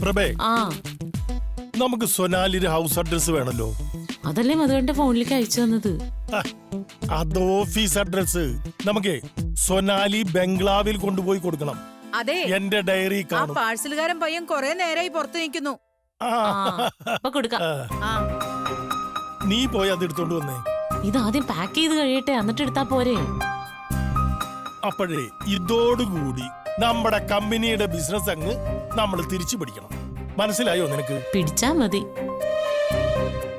പ്രഭേ ആ നമുക്ക് സൊനാലിയുടെ house address വേണല്ലോ. അതല്ലേ മധുവിന്റെ ഫോണിലേക്ക് അയച്ചു തന്നത്. അത് ഓഫീസ് അഡ്രസ്. നമുക്ക് സൊനാലി ബംഗ്ലാവിൽ കൊണ്ടുപോയി കൊടുക്കണം. അതെ, എന്റെ ഡയറി ആ കാണും. പാഴ്സലുകാരൻ പയ്യൻ കൊറേ നേരായി പുറത്തു നിൽക്കുന്നു. അപ്പൊ കൊടുക്കാം. നീ പോയി അത് എടുത്തോണ്ട് വന്നേ. ഇതാദ്യം പാക്ക് ചെയ്ത് കഴിയട്ടെ, എന്നിട്ട് എടുത്താ പോരെ. അപ്പോഴേ ഇതോടുകൂടി നമ്മുടെ കമ്പനിയുടെ ബിസിനസ് അങ്ങ് നമ്മൾ തിരിച്ചു പിടിക്കണം. മനസ്സിലായോ നിനക്ക്? പിടിച്ചാ മതി.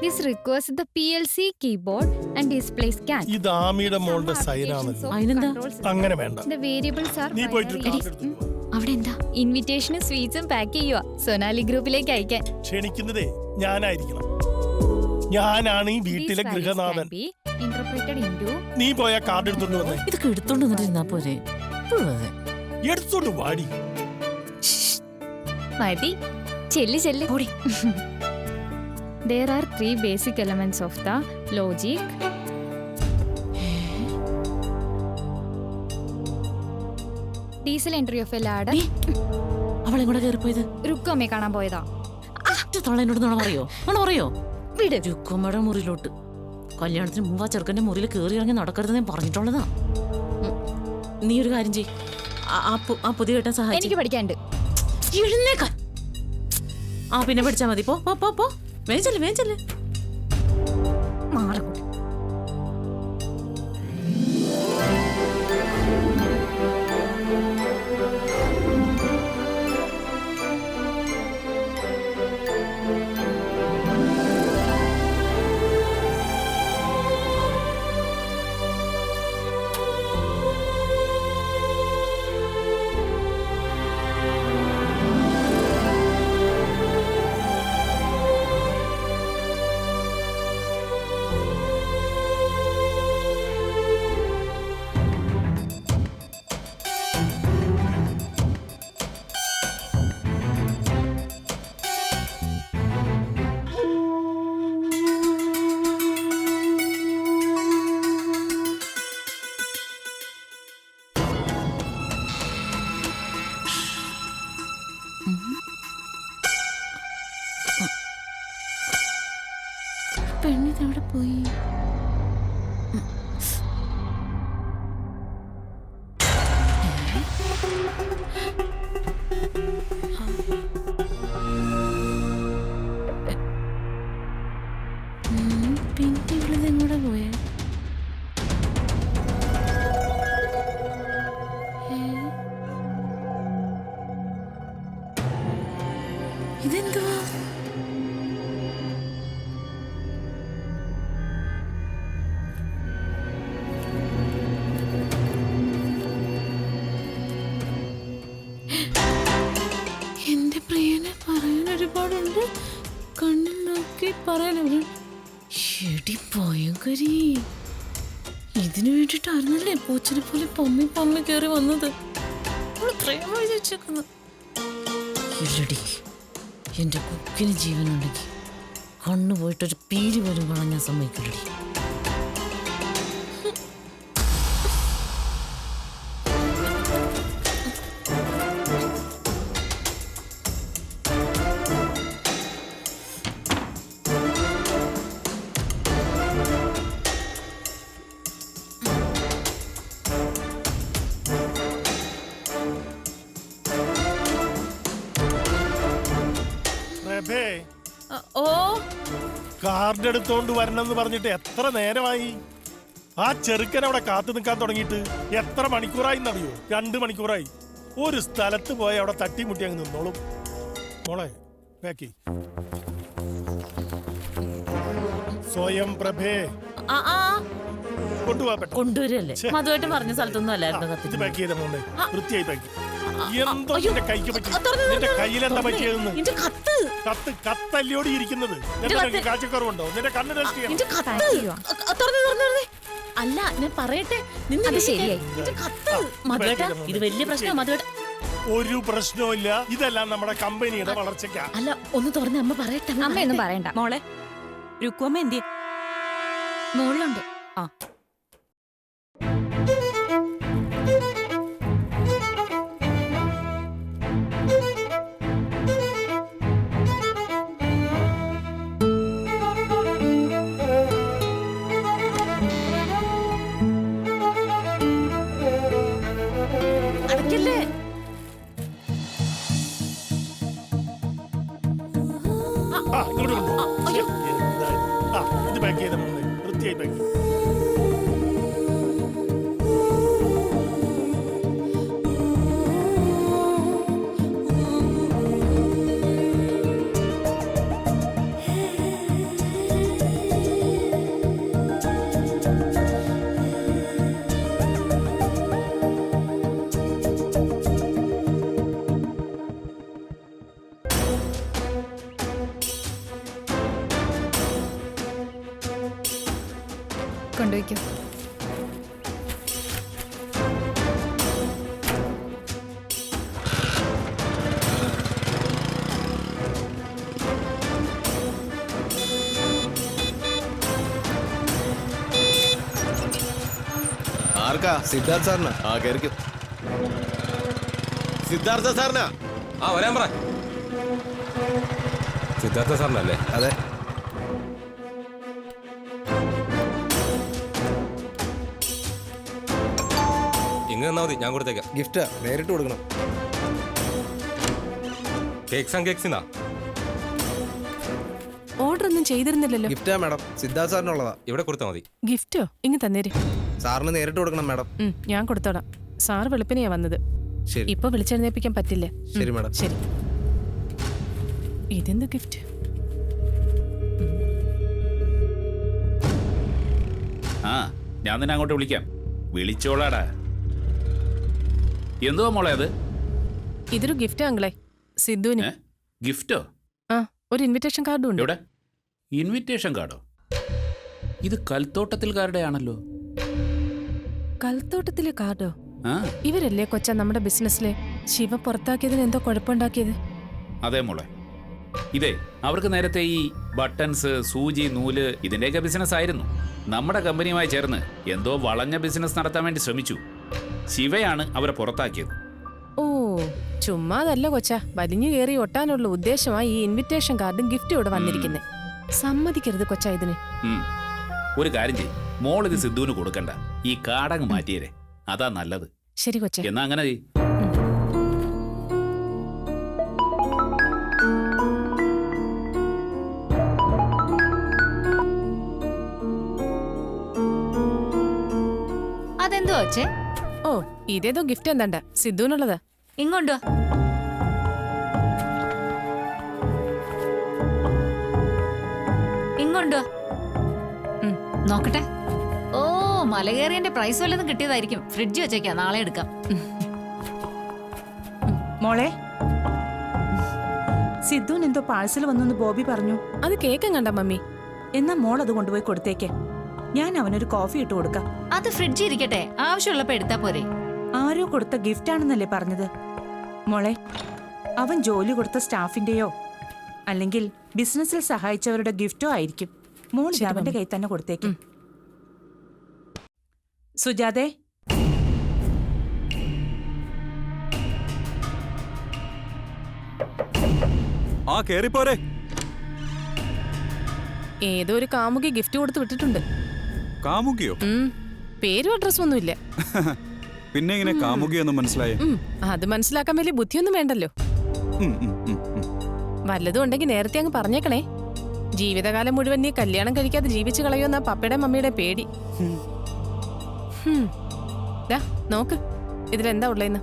This requires the PLC keyboard and display scan. ഇത് ആമിയുടെ മോളുടെ സൈനാണല്ലോ. അതിനെന്താ? അങ്ങനെ വേണ്ട. The variables are നീ പോയിട്ട് binary. കാർഡ് എടുത്തോണ്ട് വാ. അവിടെ എന്താ ഇൻവിറ്റേഷനും സ്വീറ്റ്സും പാക്ക് ചെയ്യുക സൊനാലി ഗ്രൂപ്പിലേക്ക് അയക്കാൻ. ക്ഷണിക്കുന്നതേ ഞാനായിരിക്കണം. ഞാനാണ് ഈ വീട്ടിലെ These values Grihanathan. can be interpreted into നീ പോയ കാർഡ് എടുത്തോണ്ട് വന്നേ. ഇതൊക്കെ എടുത്തോണ്ട് വന്നിരുന്നാ പോരെ. എടുത്തോണ്ട് വാടി. മതി ചെല്ലി ചെല്ലി. There are 3 basic elements of the logic. Diesel entry of A ladder. അവളെ കൂടെ കയറിപ്പോയത് രുക്കമ്മയെ കാണാൻ പോയതാ. തള്ളേനോട് നുണ പറയോ? വിട്. രുക്കമ്മയുടെ മുറിയിലോട്ട് കല്യാണത്തിന് മുമ്പ് ആ ചെറുക്കന്റെ മുറിയിൽ കയറി ഇറങ്ങി നടക്കരുതെന്ന് ഞാൻ പറഞ്ഞിട്ടുള്ളതാ. നീ ഒരു കാര്യം ചെയ്, ആ പുതിയ കേട്ടാൻ സഹായിച്ചു. എനിക്ക് പഠിക്കാണ്ട്. എഴുന്നേക്കാൻ. ആ പിന്നെ പഠിച്ചാ മതി. പോ പോ പോ, വേഞ്ചല്ലേ. മാറും. പെണ്ണിതെവിടെ പോയി? പിന്നെ ഇവിടെങ്ങോടെ പോയേ? ഇതെന്തുവാ? എന്റെ പ്രിയനെ പറയാൻ ഒരുപാടുണ്ട്. കണ്ണിൽ നോക്കി പറയാൻ ഷെടി ഭയങ്കരി. ഇതിനു വേണ്ടിട്ടായിരുന്നല്ലേ പൂച്ചനെ പോലെ പമ്മി കയറി വന്നത്. ഇല്ലടി, എന്റെ കുക്കിന് ജീവനുണ്ടെങ്കിൽ കണ്ണു പോയിട്ടൊരു പീരി പോലും കാണാൻ ഞാൻ സമ്മതിക്കില്ലടി. ഓ, കാർഡ് എടുത്തോണ്ട് വരണമെന്ന് പറഞ്ഞിട്ട് എത്ര നേരമായി? ആ ചെറുക്കൻ അവിടെ കാത്തു നിൽക്കാൻ തുടങ്ങിയിട്ട് എത്ര മണിക്കൂറായി എന്നറിയോ? 2 മണിക്കൂറായി. ഒരു സ്ഥലത്ത് പോയി അവിടെ തട്ടിമുട്ടി അങ്ങ് നിന്നോളും. മോളെ ബാക്കി സ്വയം പ്രഭേ കൊണ്ടുവരല്ലേ? മധുവായിട്ട് പറഞ്ഞ സ്ഥലത്തൊന്നും അല്ലായിരുന്നു. ഇത് പാക്ക് ചെയ്ത മോളെ, വൃത്തിയായി പാക്ക്. എന്തോ നിന്റെ കൈക്ക് പറ്റി? നിന്റെ കയ്യിലെന്താ പറ്റിയതെന്ന്? കത്തല്ലോടി ഇരിക്കുന്നത്. കാഴ്ചക്കുറവുണ്ടോ? നിന്റെ കണ്ണ് ടെസ്റ്റ് ചെയ്യണം. അല്ല, ഞാൻ പറയട്ടെ. ഇത് വലിയ പ്രശ്നം. ഒരു പ്രശ്നവും. ഇതെല്ലാം നമ്മുടെ കമ്പനിയുടെ വളർച്ചയ്ക്കാ. അല്ല, ഒന്ന് തുറന്ന് അമ്മ പറയട്ടെ. അമ്മയൊന്നും പറയണ്ട. മോളെ രുക്കുവമ്മ എന്തിയെ? മുകളിലുണ്ട്. ഇങ്ങോട്ട് കൊണ്ടുപോ. എന്താ ഇത്? ഇത് പാക്ക് ചെയ്ത മോളെ, വൃത്തിയായി പാക്ക് ചെയ്ത്. കൊണ്ടുവയ്ക്കോ. ആർക്കാ? സിദ്ധാർത്ഥ് സാറിന്. ആ കേറിക്കും. സിദ്ധാർത്ഥ സാറിനാ? ആ വരാൻ പറ. സിദ്ധാർത്ഥ സാറിനല്ലേ? അതെ. ഇങ്ങ് തന്നാ മതി, ഞാൻ കൊടുത്തേക്കാം. ഗിഫ്റ്റാ, നേരിട്ട് കൊടുക്കണം. Cakes and കേക്സിനാ? ഓർഡർ ഒന്നും ചെയ്തിരുന്നില്ലല്ലോ. ഗിഫ്റ്റാ മാഡം, സിദ്ധാർത്ഥ് സാറിനുള്ളതാ. ഇവിടെ കൊടുത്താൽ മതി. ഗിഫ്റ്റോ? ഇങ്ങ് തന്നേര്. സാറിന് നേരിട്ട് കൊടുക്കണം മാഡം. ഞാൻ കൊടുത്തോളാം. സാറ് വെളുപ്പിനെയാ വന്നത്. ശരി. ഇപ്പൊ വിളിച്ചെഴുന്നേപ്പിക്കാൻ പറ്റില്ല. ശരി മാഡം. ശരി. ഇതെന്ത് ഗിഫ്റ്റ്? ആ ഞാൻ തന്നെ അങ്ങോട്ട് വിളിക്കാം. വിളിച്ചോളാടാ. എന്തുവാ മോളെ അത്? ഇതൊരു ഗിഫ്റ്റ് അങ്കിളെ, സിദ്ധുവിന്. ഗിഫ്റ്റോ? ആ, ഒരു ഇൻവിറ്റേഷൻ കാർഡും ഉണ്ട്. എവിടെ? ഇൻവിറ്റേഷൻ കാർഡോ? ഇത് കൽത്തോട്ടത്തിൽക്കാരുടെ ആണല്ലോ. കൽത്തോട്ടത്തിലെ കാർഡോ? ആ ഇവരല്ലേ കൊച്ച നമ്മുടെ ബിസിനസ്സിലെ ശിവ പുറത്താക്കിയതിന് എന്തോ കുഴപ്പമുണ്ടാക്കിയത്? അതെ മോളെ. ഇതേ അവർക്ക് നേരത്തെ ഈ ബട്ടൺസ്, സൂചി, നൂല് ഇതിന്റെയൊക്കെ ബിസിനസ് ആയിരുന്നു. നമ്മുടെ കമ്പനിയുമായി ചേർന്ന് എന്തോ വളഞ്ഞ ബിസിനസ് നടത്താൻ വേണ്ടി ശ്രമിച്ചു. ശിവയാണ് അവരെ പുറത്താക്കിയത്. ഓ, ചുമ്മാതല്ല കൊച്ച, വലിഞ്ഞു കയറി ഒട്ടാനുള്ള ഉദ്ദേശമായി ഈ ഇൻവിറ്റേഷൻ കാർഡും ഗിഫ്റ്റും ഇവിടെ വന്നിരിക്കുന്നത്. സമ്മതിക്കരുത് കൊച്ച ഇതിന്. ഒരു കാര്യം ചെയ്യും, മോൾ ഇത് സിദ്ധുവിന് കൊടുക്കണ്ട. ഈ കാർഡങ്ങ് മാറ്റിയരെ, അതാ നല്ലത്. ശരി കൊച്ച. എന്നാ അങ്ങനെ ചെയ്. അതെന്തോ അച്ഛേ? ഓ, ഇതേതോ ഗിഫ്റ്റ് എന്താണ്ട സിദ്ധുവിനുള്ളതാ. ഇങ്ങോട്ടോ. ഇങ്ങോട്ടോ. നോക്കട്ടെ. ഓ, മലകേറിയന്റെ പ്രൈസ് വല്ലതും കിട്ടിയതായിരിക്കും. ഫ്രിഡ്ജ് വെച്ചേക്കാം, നാളെ എടുക്കാം. മോളെ, സിദ്ധുവിന് എന്തോ പാഴ്സൽ വന്നെന്ന് ബോബി പറഞ്ഞു. അത് കേക്കും കണ്ട മമ്മി. എന്നാ മോൾ അത് കൊണ്ടുപോയി കൊടുത്തേക്ക്. ഞാൻ അവനൊരു കോഫി ഇട്ട് കൊടുക്കാം. അത് ഫ്രിഡ്ജിൽ ഇരിക്കട്ടെ, ആവശ്യമുള്ളപ്പോ എടുത്താ പോരെ. ആരോ കൊടുത്ത ഗിഫ്റ്റ് ആണെന്നല്ലേ പറഞ്ഞത്. മോളെ, അവൻ ജോലി കൊടുത്ത സ്റ്റാഫിന്റെയോ അല്ലെങ്കിൽ ബിസിനസ്സിൽ സഹായിച്ചവരുടെ ഗിഫ്റ്റോ ആയിരിക്കും. മോൾ ഇത് അവന്റെ കയ്യിൽ തന്നെ കൊടുത്തേക്ക്. സുജാതെ, ആ കേറിപ്പോരെ. ഏതോ ഒരു കാമുകി ഗിഫ്റ്റ് കൊടുത്ത് വിട്ടിട്ടുണ്ട്. കാമുകിയോ? പേരും അഡ്രസ്സും ഒന്നുമില്ല. പിന്നെ ഇങ്ങനെ കാമുകിയൊന്ന് മനസ്സിലായേ? അത് മനസ്സിലാക്കാൻ വലിയ ബുദ്ധിയൊന്നും വേണ്ടല്ലോ. വല്ലതും ഉണ്ടെങ്കിൽ നേരത്തെ അങ്ങ് പറഞ്ഞേക്കണേ. ജീവിതകാലം മുഴുവൻ നീ കല്യാണം കഴിക്കാതെ ജീവിച്ചു കളയുമെന്നാ പപ്പയുടെ മമ്മിയുടെ പേടി. ദാ നോക്ക്, ഇതിലെന്താ ഉള്ളേന്ന്.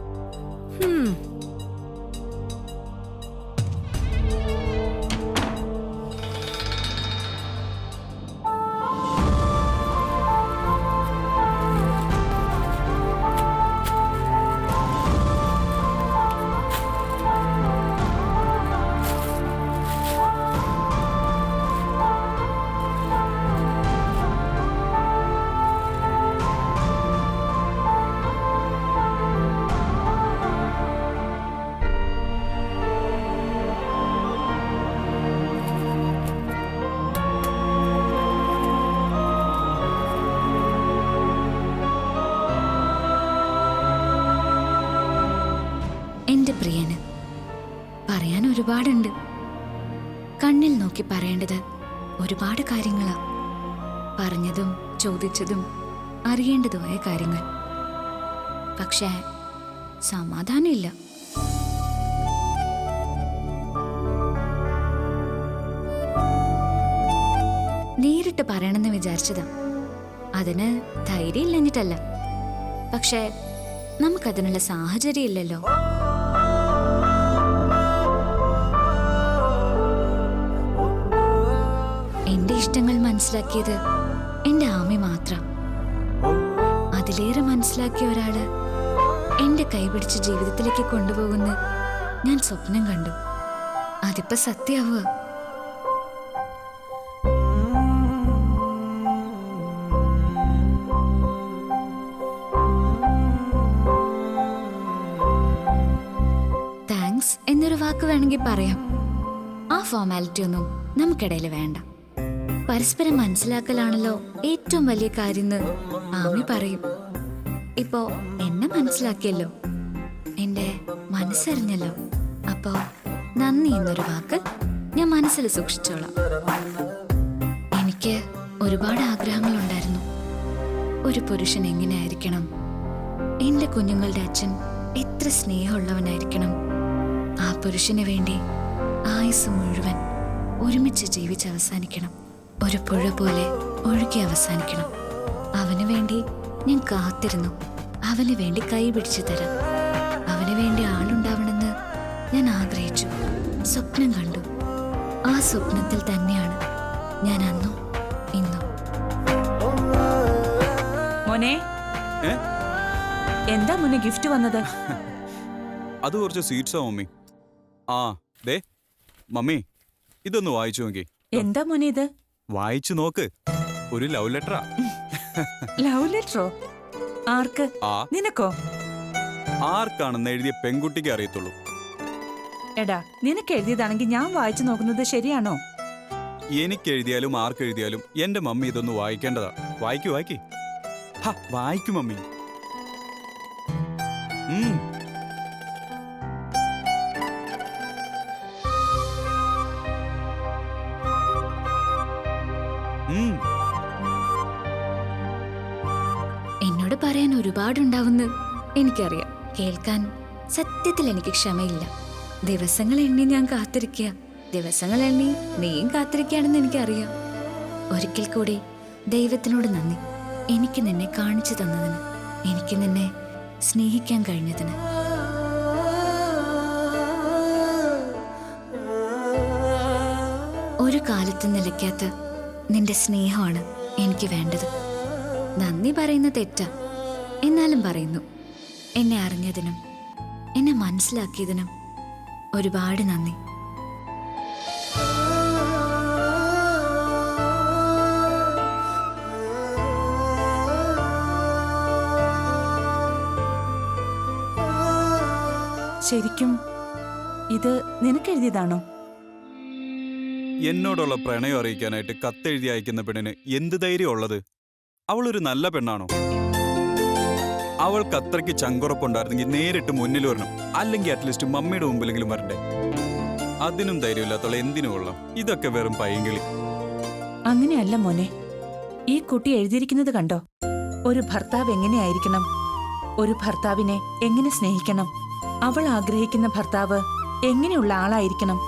എന്റെ പ്രിയന് പറയാൻ ഒരുപാടുണ്ട്. കണ്ണിൽ നോക്കി പറയേണ്ടത് ഒരുപാട് കാര്യങ്ങളാ. പറഞ്ഞതും ചോദിച്ചതും അറിയേണ്ടതുമായ കാര്യങ്ങൾ. പക്ഷേ സമാധാനമില്ല. നേരിട്ട് പറയണമെന്ന് വിചാരിച്ചതാ. അതിന് ധൈര്യം ഇല്ലഞ്ഞിട്ടല്ല, പക്ഷേ നമുക്കതിനുള്ള സാഹചര്യം ഇല്ലല്ലോ. എന്റെ ഇഷ്ടങ്ങൾ മനസ്സിലാക്കിയത് എന്റെ ആമി മാത്രം. അതിലേറെ മനസ്സിലാക്കിയ ഒരാള് എന്റെ കൈപിടിച്ച് ജീവിതത്തിലേക്ക് കൊണ്ടുപോകുന്ന ഞാൻ സ്വപ്നം കണ്ടു. അതിപ്പോ സത്യാവുക. താങ്ക്സ് എന്നൊരു വാക്ക് വേണമെങ്കിൽ പറയാം. ആ ഫോർമാലിറ്റി ഒന്നും നമുക്കിടയിൽ വേണ്ട. പരസ്പരം മനസ്സിലാക്കലാണല്ലോ ഏറ്റവും വലിയ കാര്യമെന്ന് ആമി പറയും. ഇപ്പോ എന്നെ മനസ്സിലാക്കിയല്ലോ, എന്റെ മനസ്സറിഞ്ഞല്ലോ. അപ്പോ നന്ദി എന്നൊരു വാക്ക് ഞാൻ മനസ്സിൽ സൂക്ഷിച്ചോളാം. എനിക്ക് ഒരുപാട് ആഗ്രഹങ്ങളുണ്ടായിരുന്നു. ഒരു പുരുഷൻ എങ്ങനെയായിരിക്കണം, എന്റെ കുഞ്ഞുങ്ങളുടെ അച്ഛൻ എത്ര സ്നേഹമുള്ളവനായിരിക്കണം, ആ പുരുഷന് വേണ്ടി ആയുസ് മുഴുവൻ ഒരുമിച്ച് ജീവിച്ച് അവസാനിക്കണം, ഒരു പുഴ പോലെ ഒഴുകി അവസാനിക്കണം. അവന് വേണ്ടി ഞാൻ കാത്തിരുന്നു. അവന് വേണ്ടി കൈ പിടിച്ചു തരാം. അവന് വേണ്ടി ആളുണ്ടാവണമെന്ന് ഞാൻ ആഗ്രഹിച്ചു, സ്വപ്നം കണ്ടു. ആ സ്വപ്നത്തിൽ തന്നെയാണ് ഞാൻ അന്നും ഇന്നും. മോനെ, ഏ? എന്താ മോനെ ഗിഫ്റ്റ് വന്നത്? അത് കുറച്ച് സ്വീറ്റ്സാ മമ്മി. ആ ദേ മമ്മി, ഇതൊന്ന് വായിച്ചു നോക്കി. എന്താ മോനെ ഇത്? വായിച്ചു നോക്ക്. ഒരു ലവ് ലെറ്ററാ. ലവ് ലെറ്ററോ? ആർക്ക്? ആ നിനക്കോ? ആർക്കാണെന്ന് എഴുതിയ പെൺകുട്ടിക്ക് അറിയത്തുള്ളൂ. എടാ, നിനക്ക് എഴുതിയതാണെങ്കിൽ ഞാൻ വായിച്ചു നോക്കുന്നത് ശരിയാണോ? എനിക്ക് എഴുതിയാലും ആർക്കെഴുതിയാലും എന്റെ മമ്മി ഇതൊന്ന് വായിക്കേണ്ടതാ. വായിക്കൂ വായിക്കേ. വായിക്കൂ മമ്മി. എന്നോട് പറയാൻ ഒരുപാടുണ്ടാവുന്ന് എനിക്കറിയാം. കേൾക്കാൻ സത്യത്തിൽ എനിക്ക് ക്ഷമയില്ല. ദിവസങ്ങൾ എണ്ണി ഞാൻ കാത്തിരിക്കുക. ദിവസങ്ങൾ എണ്ണി നീയും കാത്തിരിക്കുകയാണെന്ന് എനിക്കറിയാം. ഒരിക്കൽ കൂടി ദൈവത്തിനോട് നന്ദി, എനിക്ക് നിന്നെ കാണിച്ചു തന്നതിന്, എനിക്ക് നിന്നെ സ്നേഹിക്കാൻ കഴിഞ്ഞതിന്. ഒരു കാലത്തും നിലയ്ക്കാത്ത നിന്റെ സ്നേഹമാണ് എനിക്ക് വേണ്ടത്. നന്ദി പറയുന്ന തെറ്റാ, എന്നാലും പറയുന്നു. എന്നെ അറിഞ്ഞതിനും എന്നെ മനസ്സിലാക്കിയതിനും ഒരുപാട് നന്ദി. ശരിക്കും ഇത് നിനക്കെഴുതിയതാണോ? എന്നോടുള്ള പ്രണയം അറിയിക്കാനായിട്ട് കത്തെഴുതി അയക്കുന്ന പെണ്ണിന് എന്ത് ധൈര്യം ഉള്ളത്? അവളൊരു നല്ല പെണ്ണാണോ? അവൾക്ക് അത്രയ്ക്ക് ചങ്കുറപ്പുണ്ടായിരുന്നെങ്കിൽ നേരിട്ട് മുന്നിൽ വരണം, അല്ലെങ്കിൽ അറ്റ്ലീസ്റ്റ് മമ്മിയുടെ മുമ്പിലെങ്കിലും വരണ്ടേ. അതിനും ധൈര്യമില്ലാത്തവളെ എന്തിനു കൊള്ളാം? ഇതൊക്കെ വെറും പൈങ്കിളി. അങ്ങനെയല്ല മോനെ, ഈ കുട്ടി എഴുതിയിരിക്കുന്നത് കണ്ടോ? ഒരു ഭർത്താവ് എങ്ങനെയായിരിക്കണം, ഒരു ഭർത്താവിനെ എങ്ങനെ സ്നേഹിക്കണം, അവൾ ആഗ്രഹിക്കുന്ന ഭർത്താവ് എങ്ങനെയുള്ള ആളായിരിക്കണം,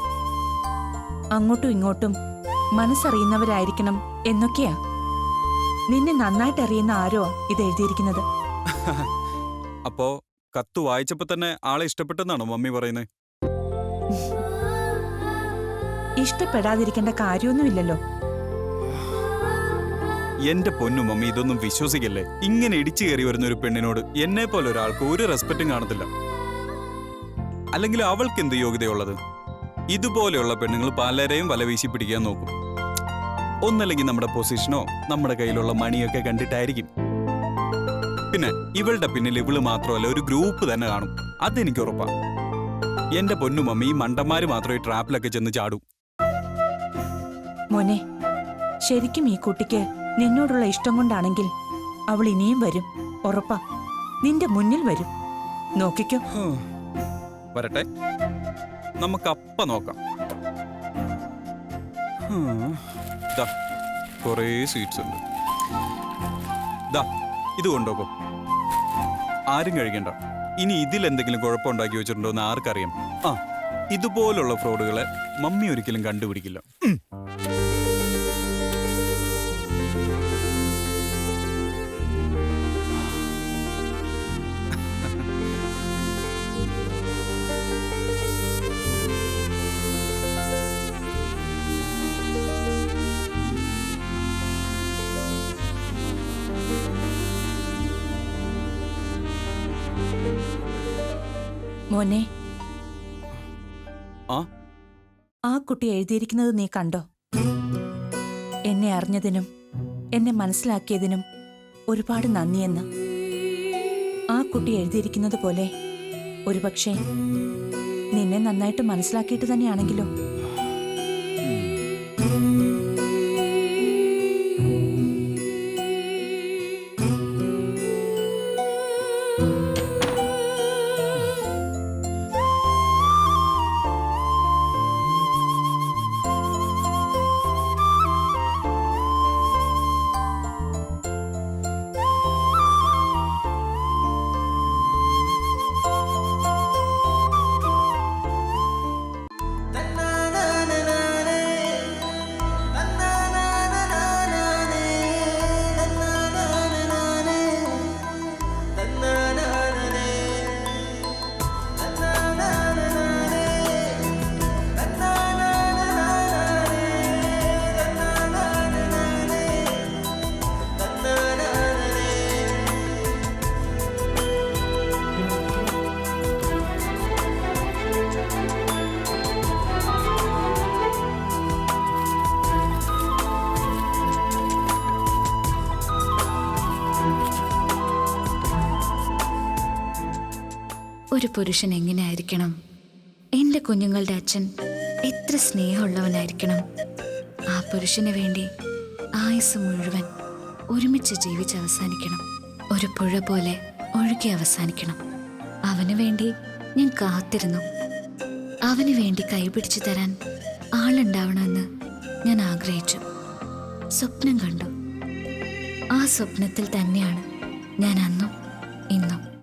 അങ്ങോട്ടും ഇങ്ങോട്ടും മനസ്സറിയുന്നവരായിരിക്കണം എന്നൊക്കെയാ. നിന്നെ നന്നായിട്ട് അറിയുന്ന ആരോ ഇത് എഴുതിയിരിക്കുന്നത്. അപ്പോ കത്ത് വായിച്ചപ്പോ തന്നെ ആളെ ഇഷ്ടപ്പെട്ടെന്നാണോ മമ്മി പറയുന്നത്? ഇഷ്ടപ്പെടാതിരിക്കേണ്ട കാര്യമൊന്നുമില്ലല്ലോ. എന്റെ പൊന്നു മമ്മി, ഇതൊന്നും വിശ്വസിക്കല്ലേ. ഇങ്ങനെ ഇടിച്ചു കയറി വരുന്ന ഒരു പെണ്ണിനോട് എന്നെ പോലെ ഒരാൾക്ക് ഒരു റെസ്പെക്റ്റും കാണത്തില്ല. അല്ലെങ്കിൽ അവൾക്ക് എന്ത് യോഗ്യതയുള്ളത്? ഇതുപോലെയുള്ള പെണ്ണുങ്ങൾ പലരെയും വലവീശി പിടിക്കാൻ നോക്കും. ഒന്നല്ലെങ്കിൽ നമ്മുടെ പൊസിഷനോ നമ്മുടെ കയ്യിലുള്ള മണിയൊക്കെ കണ്ടിട്ടായിരിക്കും. പിന്നെ ഇവളുടെ പിന്നിൽ ഇവള് മാത്രമല്ല, ഒരു ഗ്രൂപ്പ് തന്നെ കാണും. അതെനിക്ക് ഉറപ്പാ. എന്റെ പൊന്നു മമ്മി, ഈ മണ്ടന്മാര് മാത്രമേ ട്രാപ്പിലൊക്കെ ചെന്ന് ചാടൂ. മോനെ, ശരിക്കും ഈ കുട്ടിക്ക് നിന്നോടുള്ള ഇഷ്ടം കൊണ്ടാണെങ്കിൽ അവൾ ഇനിയും വരും, ഉറപ്പാ. നിന്റെ മുന്നിൽ വരും, നോക്കിക്കോ. വരട്ടെ, നമുക്കപ്പ നോക്കാം. കുറേ സ്വീറ്റ്സ് ഉണ്ട്. ദാ ഇത് കൊണ്ടോക്കോ. ആരും കഴിക്കണ്ട. ഇനി ഇതിലെന്തെങ്കിലും കുഴപ്പമുണ്ടാക്കി വെച്ചിട്ടുണ്ടോ എന്ന് ആർക്കറിയാം. ഇതുപോലുള്ള ഫ്രോഡുകളെ മമ്മി ഒരിക്കലും കണ്ടുപിടിക്കില്ല. മോനെ, ആ ആ കുട്ടി എഴുതിയിരിക്കുന്നത് നീ കണ്ടോ? എന്നെ അറിഞ്ഞതിനും എന്നെ മനസ്സിലാക്കിയതിനും ഒരുപാട് നന്ദിയെന്ന്. ആ കുട്ടി എഴുതിയിരിക്കുന്നത് പോലെ ഒരുപക്ഷെ നിന്നെ നന്നായിട്ട് മനസ്സിലാക്കിയിട്ട് തന്നെയാണെങ്കിലോ? ഒരു പുരുഷൻ എങ്ങനെയായിരിക്കണം? എൻ്റെ കുഞ്ഞുങ്ങളുടെ അച്ഛൻ എത്ര സ്നേഹമുള്ളവനായിരിക്കണം? ആ പുരുഷന് വേണ്ടി ആയുസ് മുഴുവൻ ഒരുമിച്ച് ജീവിച്ച് അവസാനിക്കണം. ഒരു പുഴ പോലെ ഒഴുകി അവസാനിക്കണം. അവന് വേണ്ടി ഞാൻ കാത്തിരുന്നു. അവന് വേണ്ടി കൈപിടിച്ചു തരാൻ ആളുണ്ടാവണമെന്ന് ഞാൻ ആഗ്രഹിച്ചു. സ്വപ്നം കണ്ടു. ആ സ്വപ്നത്തിൽ തന്നെയാണ് ഞാൻ അന്നും ഇന്നും.